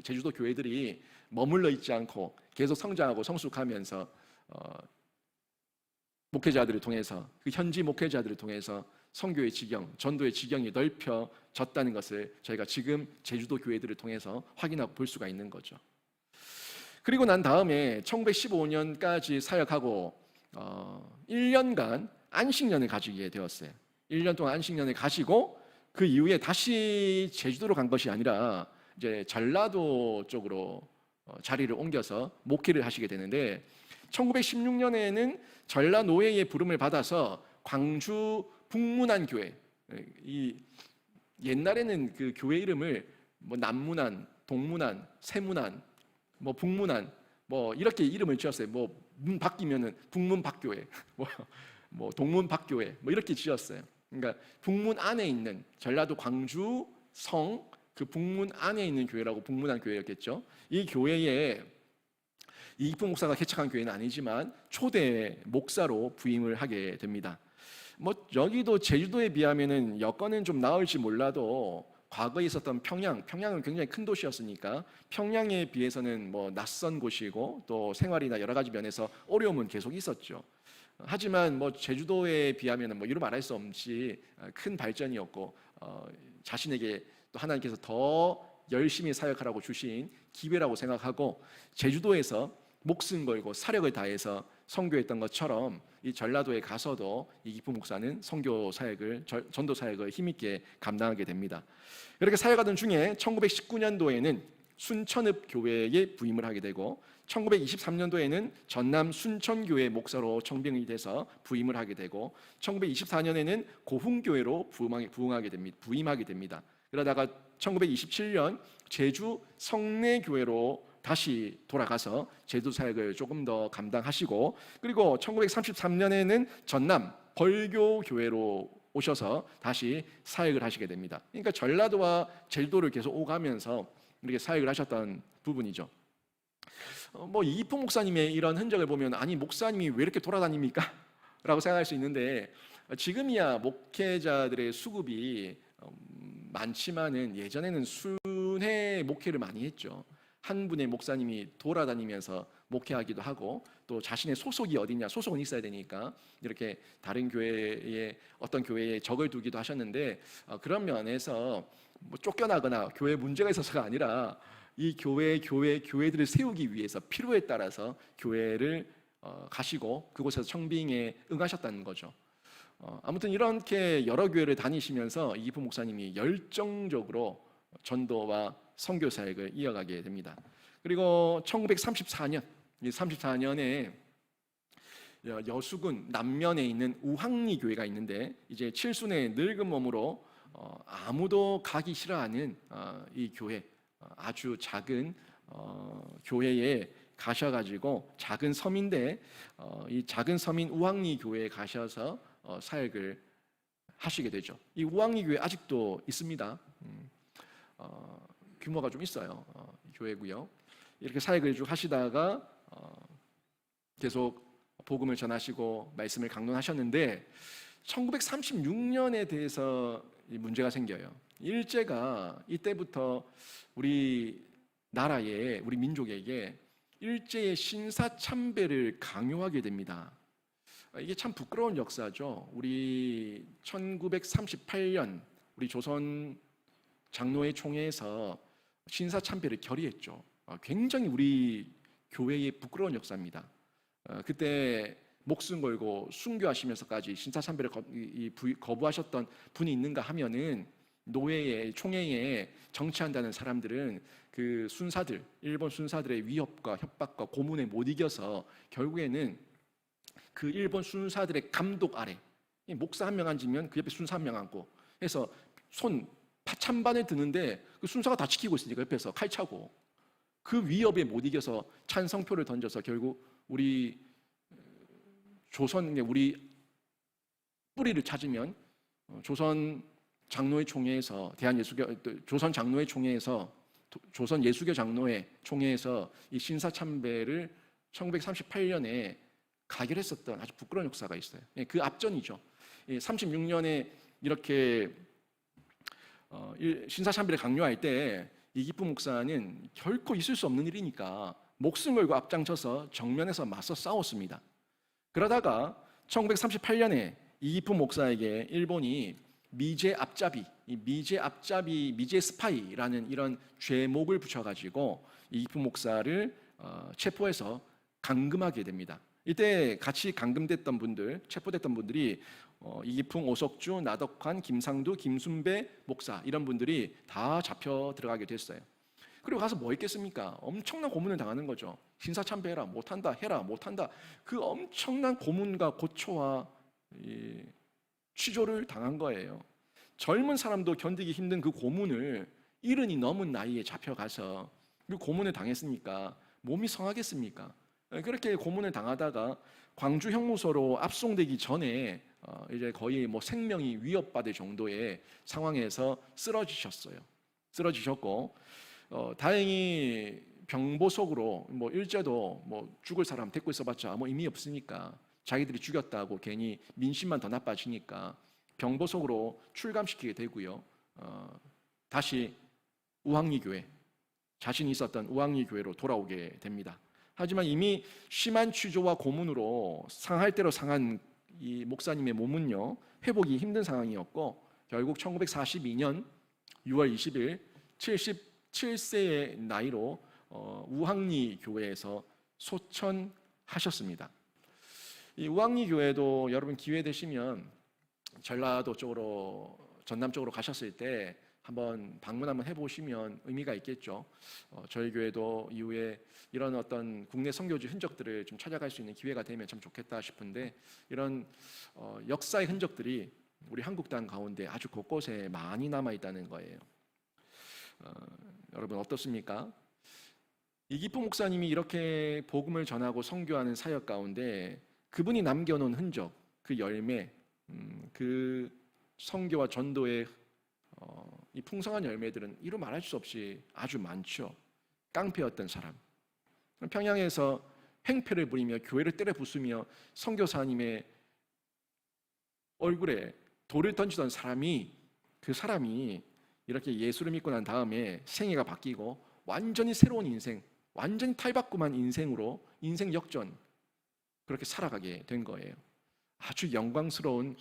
제주도 교회들이 머물러 있지 않고 계속 성장하고 성숙하면서 목회자들을 통해서 그 현지 목회자들을 통해서 선교의 지경, 전도의 지경이 넓혀졌다는 것을 저희가 지금 제주도 교회들을 통해서 확인하고 볼 수가 있는 거죠. 그리고 난 다음에 1915년까지 사역하고 1년간 안식년을 가지게 되었어요. 1년 동안 안식년을 가지고 그 이후에 다시 제주도로 간 것이 아니라 이제 전라도 쪽으로 자리를 옮겨서 목회를 하시게 되는데 1916년에는 전라노회의 부름을 받아서 광주 북문안 교회. 이 옛날에는 그 교회 이름을 뭐 남문안, 동문안, 세문안, 뭐 북문안 뭐 이렇게 이름을 지었어요. 뭐 문 바뀌면은 북문 박교회, 뭐 동문 박교회 뭐 이렇게 지었어요. 그러니까 북문 안에 있는 전라도 광주 성 그 북문 안에 있는 교회라고 북문안 교회였겠죠. 이 교회에 이익풍 목사가 개척한 교회는 아니지만 초대 목사로 부임을 하게 됩니다. 뭐 여기도 제주도에 비하면은 여건은 좀 나을지 몰라도 과거에 있었던 평양은 굉장히 큰 도시였으니까 평양에 비해서는 뭐 낯선 곳이고 또 생활이나 여러 가지 면에서 어려움은 계속 있었죠. 하지만 뭐 제주도에 비하면은 뭐 이루 말할 수 없이 큰 발전이었고 자신에게 또 하나님께서 더 열심히 사역하라고 주신 기회라고 생각하고 제주도에서 목숨 걸고 사력을 다해서 선교했던 것처럼 이 전라도에 가서도 이기풍 목사는 선교 사역을 전도 사역을 힘있게 감당하게 됩니다. 이렇게 사역하던 중에 1919년도에는 순천읍 교회에 부임을 하게 되고 1923년도에는 전남 순천교회 목사로 청빙이 돼서 부임을 하게 되고 1924년에는 고흥교회로 부임하게 됩니다. 그러다가 1927년 제주 성내교회로 다시 돌아가서 제도 사역을 조금 더 감당하시고 그리고 1933년에는 전남 벌교교회로 오셔서 다시 사역을 하시게 됩니다. 그러니까 전라도와 제주도를 계속 오가면서 이렇게 사역을 하셨던 부분이죠. 뭐 이익풍 목사님의 이런 흔적을 보면 아니 목사님이 왜 이렇게 돌아다닙니까? 라고 생각할 수 있는데 지금이야 목회자들의 수급이 많지만은 예전에는 순회 목회를 많이 했죠. 한 분의 목사님이 돌아다니면서 목회하기도 하고 또 자신의 소속이 어디냐 소속은 있어야 되니까 이렇게 다른 교회에 어떤 교회에 적을 두기도 하셨는데 그런 면에서 뭐 쫓겨나거나 교회 문제가 있어서가 아니라 이 교회들을 세우기 위해서 필요에 따라서 교회를 가시고 그곳에서 청빙에 응하셨다는 거죠. 아무튼 이렇게 여러 교회를 다니시면서 이기풍 목사님이 열정적으로 전도와 선교 사역을 이어가게 됩니다. 그리고 1934년에 여수군 남면에 있는 우항리 교회가 있는데 이제 칠순의 늙은 몸으로 아무도 가기 싫어하는 이 교회 아주 작은 교회에 가셔가지고 작은 섬인데 이 작은 섬인 우항리 교회에 가셔서 사역을 하시게 되죠. 이 우항리 교회 아직도 있습니다. 규모가 좀 있어요. 교회고요. 이렇게 사역을 쭉 하시다가 계속 복음을 전하시고 말씀을 강론하셨는데 1936년에 대해서 문제가 생겨요. 일제가 이때부터 우리 나라에 우리 민족에게 일제의 신사참배를 강요하게 됩니다. 이게 참 부끄러운 역사죠. 우리 1938년 우리 조선 장로회 총회에서 신사참배를 결의했죠. 굉장히 우리 교회의 부끄러운 역사입니다. 그때 목숨 걸고 순교하시면서까지 신사참배를 거부하셨던 분이 있는가 하면은 노회에 총회에 정치한다는 사람들은 그 순사들 일본 순사들의 위협과 협박과 고문에 못 이겨서 결국에는 그 일본 순사들의 감독 아래 목사 한 명 앉으면 그 옆에 순사 한 명 앉고 해서 손 찬반을 드는데 그 순사가 다 지키고 있으니까 옆에서 칼 차고 그 위협에 못 이겨서 찬성표를 던져서 결국 우리 조선의 우리 뿌리를 찾으면 조선 장로회 총회에서 조선 장로회 총회에서 조선 예수교 장로회 총회에서 이 신사참배를 1938년에 가결했었던 아주 부끄러운 역사가 있어요. 그 앞전이죠. 36년에 이렇게 신사참배를 강요할 때 이기풍 목사는 결코 있을 수 없는 일이니까 목숨 걸고 앞장서서 정면에서 맞서 싸웠습니다. 그러다가 1938년에 이기풍 목사에게 일본이 미제 스파이라는 이런 죄목을 붙여가지고 이기풍 목사를 체포해서 감금하게 됩니다. 이때 같이 감금됐던 분들, 체포됐던 분들이 이기풍, 오석주, 나덕환, 김상두, 김순배 목사 이런 분들이 다 잡혀 들어가게 됐어요. 그리고 가서 뭐 했겠습니까? 엄청난 고문을 당하는 거죠. 신사참배해라, 못한다, 해라, 못한다. 그 엄청난 고문과 고초와 취조를 당한 거예요. 젊은 사람도 견디기 힘든 그 고문을 70이 넘은 나이에 잡혀가서 그 고문을 당했으니까 몸이 성하겠습니까? 그렇게 고문을 당하다가 광주 형무소로 압송되기 전에 이제 거의 뭐 생명이 위협받을 정도의 상황에서 쓰러지셨고 다행히 병보석으로 뭐 일제도 뭐 죽을 사람 데리고 있어봤자 아무 의미 없으니까 자기들이 죽였다고 괜히 민심만 더 나빠지니까 병보석으로 출감시키게 되고요. 다시 우왕리 교회, 자신이 있었던 우왕리 교회로 돌아오게 됩니다. 하지만 이미 심한 취조와 고문으로 상할 대로 상한 이 목사님의 몸은요, 회복이 힘든 상황이었고 결국 1942년 6월 20일 77세의 나이로 우왕리 교회에서 소천하셨습니다. 이 우왕리 교회도 여러분 기회 되시면 전라도 쪽으로, 전남 쪽으로 가셨을 때 한번 방문 한번 해보시면 의미가 있겠죠. 저희 교회도 이후에 이런 어떤 국내 선교지 흔적들을 좀 찾아갈 수 있는 기회가 되면 참 좋겠다 싶은데, 이런 역사의 흔적들이 우리 한국 땅 가운데 아주 곳곳에 많이 남아 있다는 거예요. 여러분 어떻습니까? 이기포 목사님이 이렇게 복음을 전하고 선교하는 사역 가운데 그분이 남겨놓은 흔적, 그 열매, 그 선교와 전도의 이 풍성한 열매들은 이루 말할 수 없이 아주 많죠. 깡패였던 사람, 평양에서 행패를 부리며 교회를 때려 부수며 선교사님의 얼굴에 돌을 던지던 사람이, 그 사람이 이렇게 예수를 믿고 난 다음에 생애가 바뀌고 완전히 새로운 인생, 완전히 탈바꿈한 인생으로, 인생 역전, 그렇게 살아가게 된 거예요. 아주 영광스러운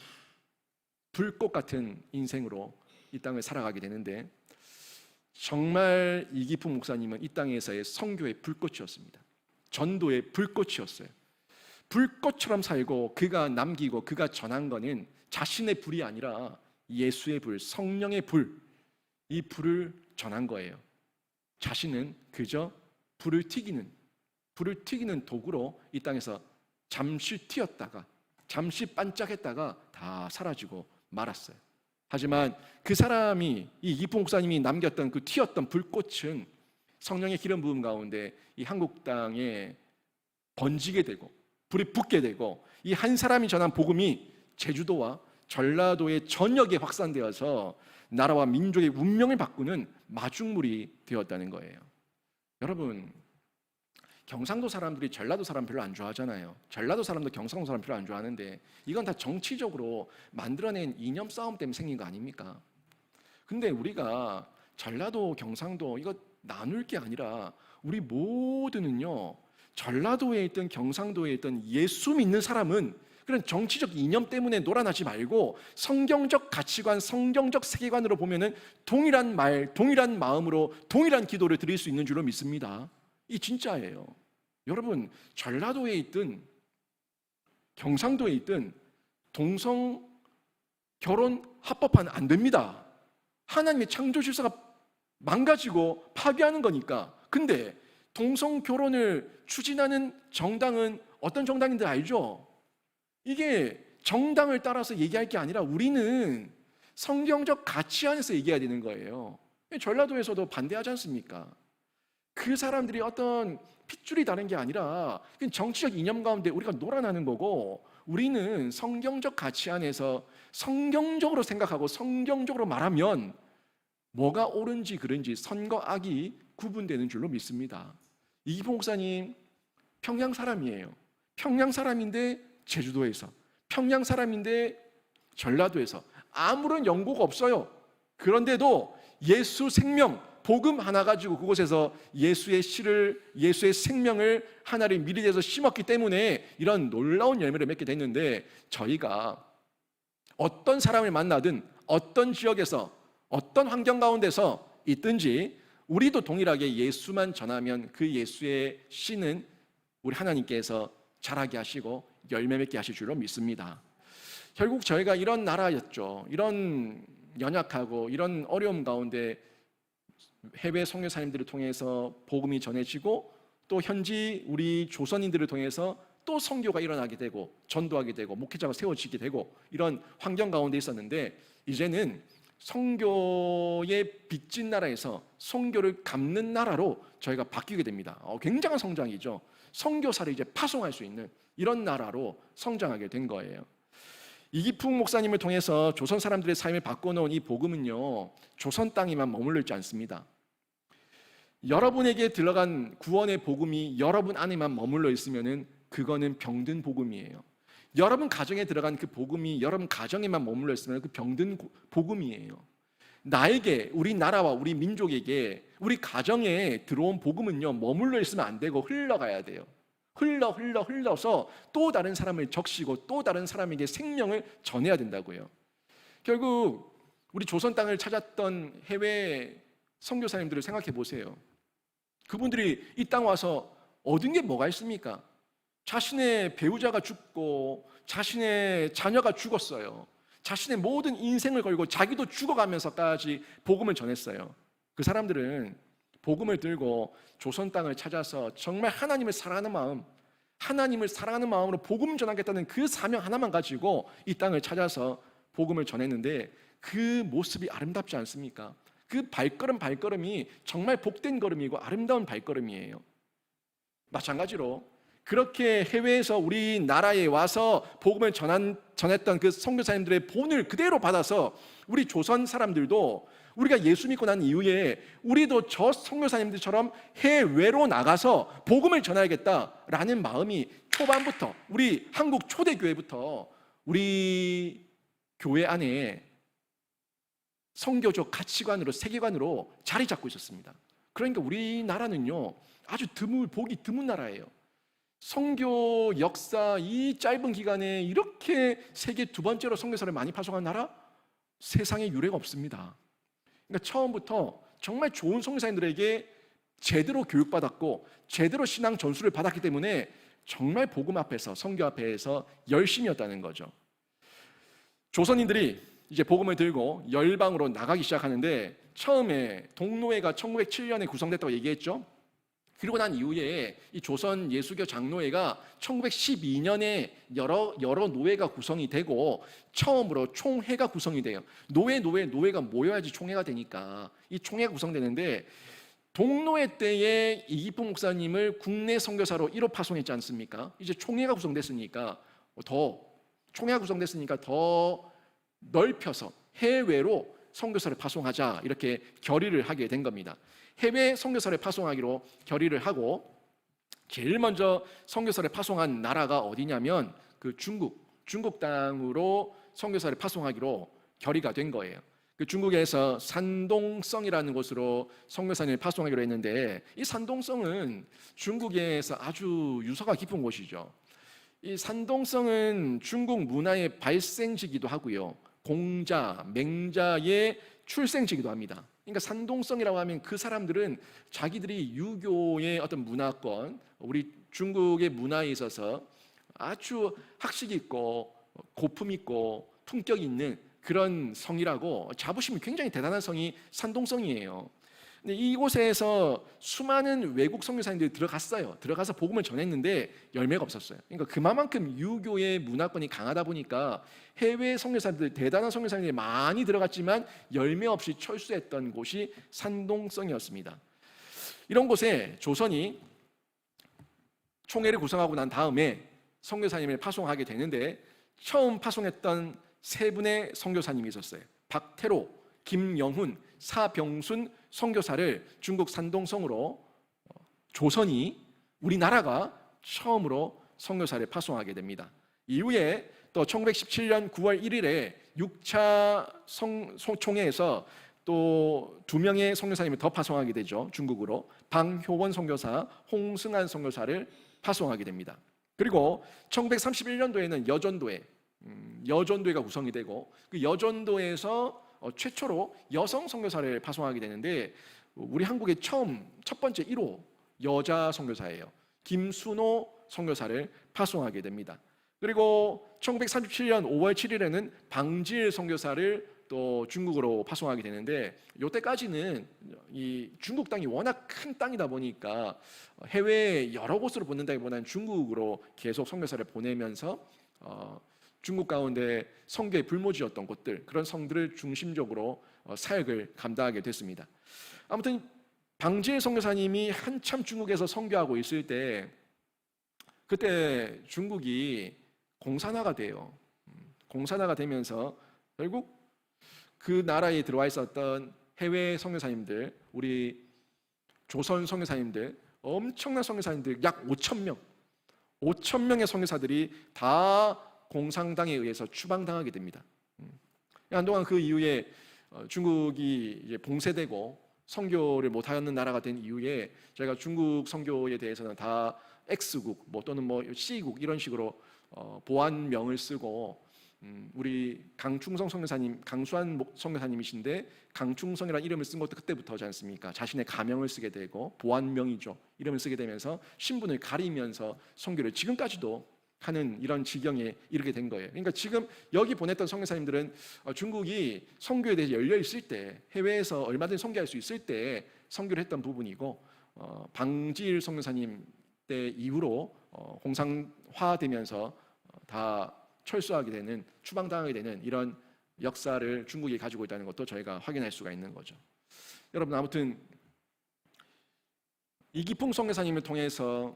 불꽃 같은 인생으로 이 땅을 살아가게 되는데, 정말 이기포 목사님은 이 땅에서의 선교의 불꽃이었습니다. 전도의 불꽃이었어요. 불꽃처럼 살고 그가 남기고 그가 전한 거는 자신의 불이 아니라 예수의 불, 성령의 불, 이 불을 전한 거예요. 자신은 그저 불을 튀기는 도구로 이 땅에서 잠시 튀었다가, 잠시 반짝했다가 다 사라지고 말았어요. 하지만 그 사람이, 이 이기포 목사님이 남겼던 그 튀었던 불꽃은 성령의 기름 부음 가운데 이 한국 땅에 번지게 되고 불이 붙게 되고, 이 한 사람이 전한 복음이 제주도와 전라도의 전역에 확산되어서 나라와 민족의 운명을 바꾸는 마중물이 되었다는 거예요. 여러분, 경상도 사람들이 전라도 사람 별로 안 좋아하잖아요. 전라도 사람도 경상도 사람 별로 안 좋아하는데, 이건 다 정치적으로 만들어낸 이념 싸움 때문에 생긴 거 아닙니까? 근데 우리가 전라도, 경상도 이거 나눌 게 아니라 우리 모두는요, 전라도에 있든 경상도에 있든 예수 믿는 사람은 그런 정치적 이념 때문에 놀아나지 말고 성경적 가치관, 성경적 세계관으로 보면은 동일한 말, 동일한 마음으로 동일한 기도를 드릴 수 있는 줄로 믿습니다. 이 진짜예요. 여러분, 전라도에 있든 경상도에 있든 동성 결혼 합법화는 안 됩니다. 하나님의 창조 질서가 망가지고 파괴하는 거니까. 근데 동성 결혼을 추진하는 정당은 어떤 정당인지 알죠? 이게 정당을 따라서 얘기할 게 아니라 우리는 성경적 가치 안에서 얘기해야 되는 거예요. 전라도에서도 반대하지 않습니까? 그 사람들이 어떤 핏줄이 다른 게 아니라 정치적 이념 가운데 우리가 놀아나는 거고, 우리는 성경적 가치 안에서 성경적으로 생각하고 성경적으로 말하면 뭐가 옳은지 그른지, 선과 악이 구분되는 줄로 믿습니다. 이기포 목사님 평양 사람이에요. 평양 사람인데 제주도에서, 평양 사람인데 전라도에서 아무런 연고가 없어요. 그런데도 예수 생명, 복음 하나 가지고 그곳에서 예수의 씨를, 예수의 생명을 하나를 미리 대서 심었기 때문에 이런 놀라운 열매를 맺게 됐는데, 저희가 어떤 사람을 만나든 어떤 지역에서 어떤 환경 가운데서 있든지 우리도 동일하게 예수만 전하면 그 예수의 씨는 우리 하나님께서 자라게 하시고 열매 맺게 하실 줄로 믿습니다. 결국 저희가 이런 나라였죠. 이런 연약하고 이런 어려움 가운데 해외 선교사님들을 통해서 복음이 전해지고, 또 현지 우리 조선인들을 통해서 또 선교가 일어나게 되고 전도하게 되고 목회자가 세워지게 되고 이런 환경 가운데 있었는데, 이제는 선교의 빚진 나라에서 선교를 갚는 나라로 저희가 바뀌게 됩니다. 굉장한 성장이죠. 선교사를 이제 파송할 수 있는 이런 나라로 성장하게 된 거예요. 이기풍 목사님을 통해서 조선 사람들의 삶을 바꿔놓은 이 복음은요, 조선 땅에만 머물러 있지 않습니다. 여러분에게 들어간 구원의 복음이 여러분 안에만 머물러 있으면은 그거는 병든 복음이에요. 여러분 가정에 들어간 그 복음이 여러분 가정에만 머물러 있으면 그 병든 복음이에요. 나에게, 우리 나라와 우리 민족에게, 우리 가정에 들어온 복음은요, 머물러 있으면 안 되고 흘러가야 돼요. 흘러서 또 다른 사람을 적시고 또 다른 사람에게 생명을 전해야 된다고요. 결국 우리 조선 땅을 찾았던 해외 선교사님들을 생각해 보세요. 그분들이 이 땅 와서 얻은 게 뭐가 있습니까? 자신의 배우자가 죽고 자신의 자녀가 죽었어요. 자신의 모든 인생을 걸고 자기도 죽어가면서까지 복음을 전했어요. 그 사람들은 복음을 들고 조선 땅을 찾아서 정말 하나님을 사랑하는 마음으로 복음 전하겠다는 그 사명 하나만 가지고 이 땅을 찾아서 복음을 전했는데, 그 모습이 아름답지 않습니까? 그 발걸음이 정말 복된 걸음이고 아름다운 발걸음이에요. 마찬가지로 그렇게 해외에서 우리나라에 와서 복음을 전했던 그 선교사님들의 본을 그대로 받아서 우리 조선 사람들도 우리가 예수 믿고 난 이후에 우리도 저 선교사님들처럼 해외로 나가서 복음을 전해야겠다라는 마음이 초반부터, 우리 한국 초대교회부터 우리 교회 안에 선교적 가치관으로, 세계관으로 자리 잡고 있었습니다. 그러니까 우리나라는요, 아주 보기 드문 나라예요. 선교 역사 이 짧은 기간에 이렇게 세계 두 번째로 선교사를 많이 파송한 나라? 세상에 유례가 없습니다. 그러니까 처음부터 정말 좋은 선교사님들에게 제대로 교육받았고 제대로 신앙 전수를 받았기 때문에 정말 복음 앞에서, 선교 앞에서 열심이었다는 거죠. 조선인들이 이제 복음을 들고 열방으로 나가기 시작하는데, 처음에 동노회가 1907년에 구성됐다고 얘기했죠. 그리고 난 이후에 이 조선 예수교 장로회가 1912년에 여러 노회가 구성이 되고 처음으로 총회가 구성이 돼요. 노회가 모여야지 총회가 되니까 이 총회가 구성되는데, 동노회 때에 이기풍 목사님을 국내 선교사로 1호 파송했지 않습니까? 이제 총회가 구성됐으니까 더 넓혀서 해외로 선교사를 파송하자, 이렇게 결의를 하게 된 겁니다. 해외 선교사를 파송하기로 결의를 하고, 제일 먼저 선교사를 파송한 나라가 어디냐면 그 중국 땅으로 선교사를 파송하기로 결의가 된 거예요. 그 중국에서 산동성이라는 곳으로 선교사님을 파송하기로 했는데, 이 산동성은 중국에서 아주 유서가 깊은 곳이죠. 이 산동성은 중국 문화의 발생지기도 하고요, 공자, 맹자의 출생지기도 합니다. 그러니까 산동성이라고 하면 그 사람들은 자기들이 유교의 어떤 문화권, 우리 중국의 문화에 있어서 아주 학식 있고 고품 있고 품격 있는 그런 성이라고 자부심이 굉장히 대단한 성이 산동성이에요. 근데 이곳에서 수많은 외국 선교사님들이 들어가서 복음을 전했는데 열매가 없었어요. 그러니까 그만큼 유교의 문화권이 강하다 보니까 해외 선교사님들, 대단한 선교사님들이 많이 들어갔지만 열매 없이 철수했던 곳이 산동성이었습니다. 이런 곳에 조선이 총회를 구성하고 난 다음에 선교사님을 파송하게 되는데, 처음 파송했던 세 분의 선교사님이 있었어요. 박태로, 김영훈, 사병순 선교사를 중국 산동성으로 조선이, 우리나라가 처음으로 선교사를 파송하게 됩니다. 이후에 또 1917년 9월 1일에 6차 총회에서 또 2명의 선교사님을 더 파송하게 되죠. 중국으로 방효원 선교사, 홍승한 선교사를 파송하게 됩니다. 그리고 1931년도에는 여전도회가 구성이 되고, 그 여전도에서 최초로 여성 선교사를 파송하게 되는데, 우리 한국의 첫 번째 1호 여자 선교사예요. 김순호 선교사를 파송하게 됩니다. 그리고 1937년 5월 7일에는 방질 선교사를 또 중국으로 파송하게 되는데, 이때까지는 이 중국 땅이 워낙 큰 땅이다 보니까 해외 여러 곳으로 보낸다기보다는 중국으로 계속 선교사를 보내면서 중국 가운데 선교의 불모지였던 곳들, 그런 성들을 중심적으로 사역을 감당하게 됐습니다. 아무튼 방지일 선교사님이 한참 중국에서 선교하고 있을 때, 그때 중국이 공산화가 돼요. 공산화가 되면서 결국 그 나라에 들어와 있었던 해외 선교사님들, 우리 조선 선교사님들, 엄청난 선교사님들 약 5,000명의 선교사들이 다 공산당에 의해서 추방당하게 됩니다. 한동안 그 이후에 중국이 이제 봉쇄되고 선교를 못하는 나라가 된 이후에 저희가 중국 선교에 대해서는 다 X국 또는 C국 이런 식으로 보안명을 쓰고, 우리 강충성 선교사님, 강수환 선교사님이신데 강충성이라는 이름을 쓴 것도 그때부터지 않습니까? 자신의 가명을 쓰게 되고, 보안명이죠, 이름을 쓰게 되면서 신분을 가리면서 선교를 지금까지도 하는 이런 지경에 이르게 된 거예요. 그러니까 지금 여기 보냈던 선교사님들은 중국이 선교에 대해서 열려 있을 때, 해외에서 얼마든지 선교할 수 있을 때 선교를 했던 부분이고, 방지일 선교사님 때 이후로 공산화되면서 다 철수하게 되는, 추방당하게 되는 이런 역사를 중국이 가지고 있다는 것도 저희가 확인할 수가 있는 거죠. 여러분, 아무튼 이기풍 선교사님을 통해서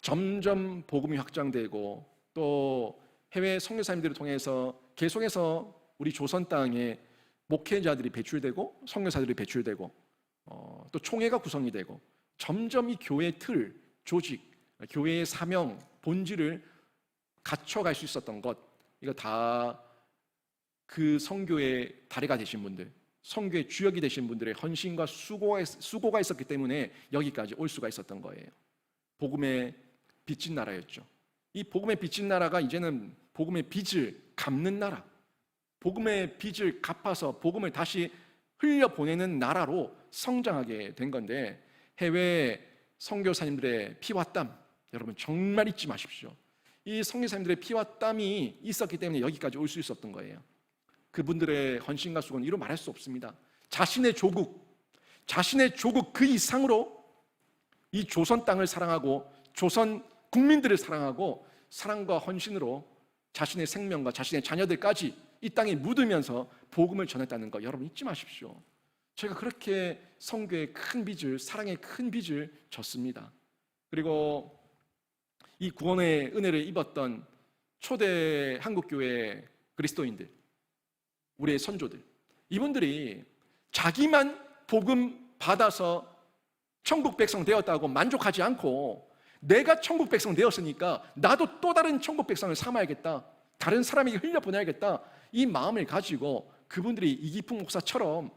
점점 복음이 확장되고, 또 해외 선교사님들을 통해서 계속해서 우리 조선 땅에 목회자들이 배출되고 선교사들이 배출되고, 또 총회가 구성이 되고, 점점 이 교회의 틀, 조직, 교회의 사명, 본질을 갖춰갈 수 있었던 것, 이거 다 그 선교의 다리가 되신 분들, 선교의 주역이 되신 분들의 헌신과 수고가 있었기 때문에 여기까지 올 수가 있었던 거예요. 복음의 빚진 나라였죠. 이 복음의 빚진 나라가 이제는 복음의 빚을 갚는 나라, 복음의 빚을 갚아서 복음을 다시 흘려보내는 나라로 성장하게 된 건데, 해외 선교사님들의 피와 땀, 여러분 정말 잊지 마십시오. 이 선교사님들의 피와 땀이 있었기 때문에 여기까지 올 수 있었던 거예요. 그분들의 헌신과 수고는 이루 말할 수 없습니다. 자신의 조국 그 이상으로 이 조선 땅을 사랑하고 조선 국민들을 사랑하고, 사랑과 헌신으로 자신의 생명과 자신의 자녀들까지 이 땅에 묻으면서 복음을 전했다는 거 여러분 잊지 마십시오. 저희가 그렇게 선교의 큰 빚을, 사랑의 큰 빚을 졌습니다. 그리고 이 구원의 은혜를 입었던 초대 한국교회 그리스도인들, 우리의 선조들, 이분들이 자기만 복음 받아서 천국 백성 되었다고 만족하지 않고, 내가 천국 백성 되었으니까 나도 또 다른 천국 백성을 삼아야겠다, 다른 사람에게 흘려보내야겠다, 이 마음을 가지고 그분들이 이기풍 목사처럼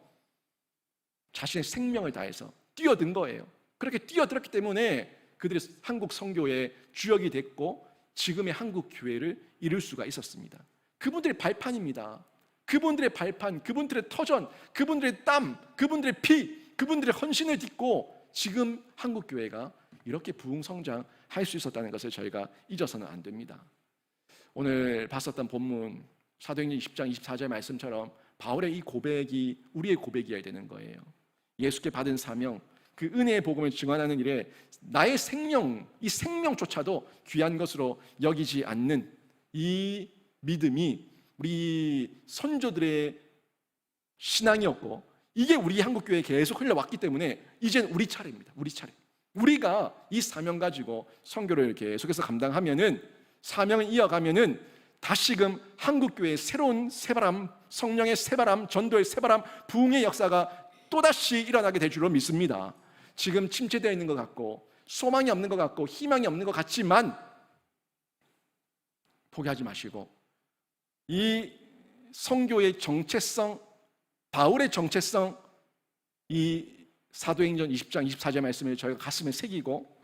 자신의 생명을 다해서 뛰어든 거예요. 그렇게 뛰어들었기 때문에 그들이 한국 선교의 주역이 됐고 지금의 한국 교회를 이룰 수가 있었습니다. 그분들의 발판입니다. 그분들의 발판, 그분들의 터전, 그분들의 땀, 그분들의 피, 그분들의 헌신을 딛고 지금 한국 교회가 이렇게 부흥성장할 수 있었다는 것을 저희가 잊어서는 안 됩니다. 오늘 봤었던 본문 사도행전 20장 24절 말씀처럼 바울의 이 고백이 우리의 고백이어야 되는 거예요. 예수께 받은 사명, 그 은혜의 복음을 증언하는 일에 나의 생명, 이 생명조차도 귀한 것으로 여기지 않는 이 믿음이 우리 선조들의 신앙이었고, 이게 우리 한국교회에 계속 흘러왔기 때문에 이제는 우리 차례입니다. 우리 차례. 우리가 이 사명 가지고 선교를 계속해서 감당하면은, 사명을 이어가면은 다시금 한국교회의 새로운 새바람, 성령의 새바람, 전도의 새바람, 부흥의 역사가 또다시 일어나게 될 줄로 믿습니다. 지금 침체되어 있는 것 같고 소망이 없는 것 같고 희망이 없는 것 같지만 포기하지 마시고, 이 선교의 정체성, 바울의 정체성, 이 사도행전 20장 24절 말씀을 저희가 가슴에 새기고,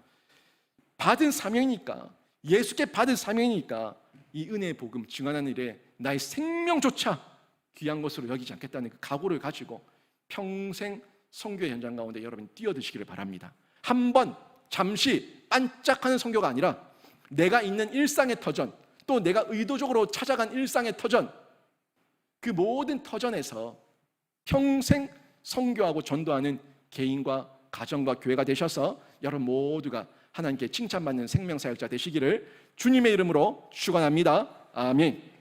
받은 사명이니까, 예수께 받은 사명이니까 이 은혜의 복음 증언하는 일에 나의 생명조차 귀한 것으로 여기지 않겠다는 그 각오를 가지고 평생 선교의 현장 가운데 여러분 뛰어드시기를 바랍니다. 한 번 잠시 반짝하는 선교가 아니라 내가 있는 일상의 터전, 또 내가 의도적으로 찾아간 일상의 터전, 그 모든 터전에서 평생 선교하고 전도하는 개인과 가정과 교회가 되셔서 여러분 모두가 하나님께 칭찬받는 생명사역자 되시기를 주님의 이름으로 축원합니다. 아멘.